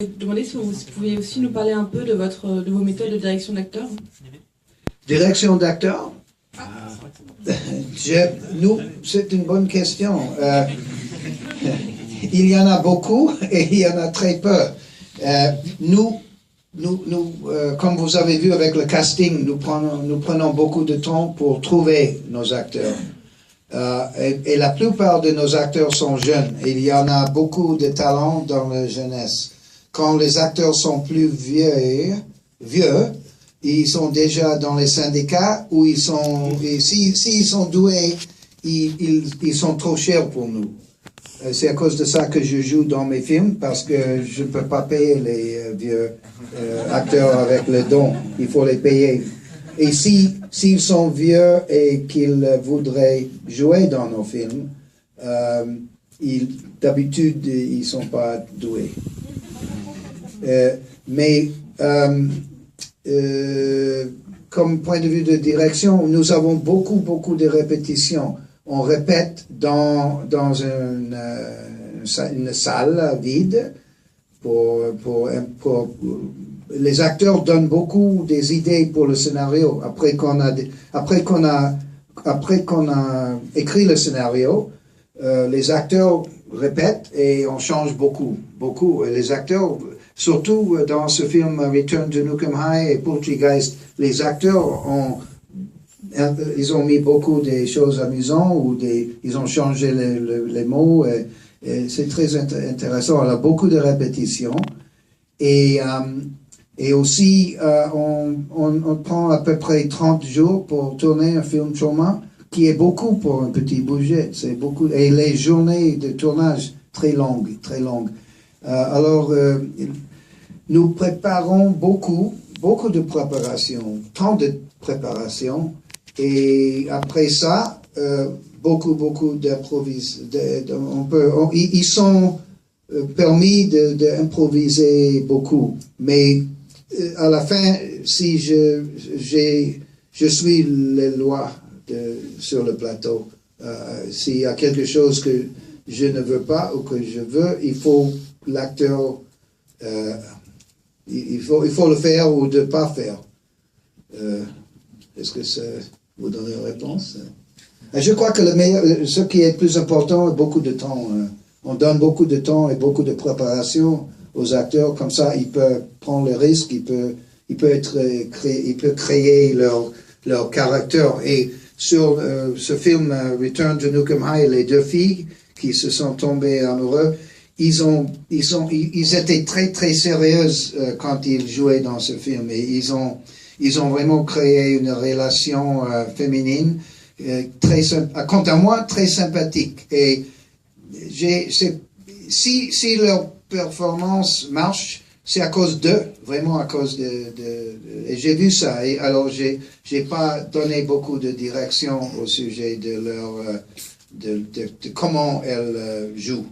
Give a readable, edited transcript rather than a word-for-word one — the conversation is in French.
Je me demandais si vous pouviez aussi nous parler un peu de vos méthodes de direction d'acteur. Direction d'acteur? C'est une bonne question. Il y en a beaucoup et il y en a très peu. Comme vous avez vu avec le casting, nous prenons beaucoup de temps pour trouver nos acteurs. Et la plupart de nos acteurs sont jeunes. Il y en a beaucoup de talents dans la jeunesse. Quand les acteurs sont plus vieux, ils sont déjà dans les syndicats ou s'ils sont doués, ils sont trop chers pour nous. C'est à cause de ça que je joue dans mes films, parce que je ne peux pas payer les vieux acteurs avec le don. Il faut les payer. Et s'ils sont vieux et qu'ils voudraient jouer dans nos films, d'habitude, ils ne sont pas doués. Comme point de vue de direction, nous avons beaucoup de répétitions. On répète dans une salle vide. Les acteurs donnent beaucoup des idées pour le scénario. Après qu'on a écrit le scénario, les acteurs répètent et on change beaucoup. Et les acteurs, surtout dans ce film Return to Nukem High et Poltergeist, les acteurs ils ont mis beaucoup de choses amusantes ou ils ont changé les mots. Et c'est très intéressant. On a beaucoup de répétitions. Et aussi, on prend à peu près 30 jours pour tourner un film trauma, qui est beaucoup pour un petit budget. C'est beaucoup. Et les journées de tournage, très longues. Alors, nous préparons beaucoup de préparation, tant de préparation. Et après ça, beaucoup d'improvisation. Ils sont permis d'improviser beaucoup. Mais à la fin, si je suis les lois sur le plateau, s'il y a quelque chose que je ne veux pas ou que je veux, il faut l'acteur, il faut le faire ou ne pas faire. Est-ce que ça vous donne une réponse? Je crois que ce qui est le plus important est beaucoup de temps. On donne beaucoup de temps et beaucoup de préparation aux acteurs. Comme ça, ils peuvent prendre le risque, ils peuvent créer leur caractère. Et sur ce film Return to Nukem High, les deux filles qui se sont tombées amoureuses, ils étaient très sérieuses quand ils jouaient dans ce film. Et ils ont vraiment créé une relation féminine quant à moi, très sympathique. Et si leur performance marche, c'est à cause d'eux, vraiment à cause et j'ai vu ça. Et alors, j'ai pas donné beaucoup de direction au sujet de comment elles jouent.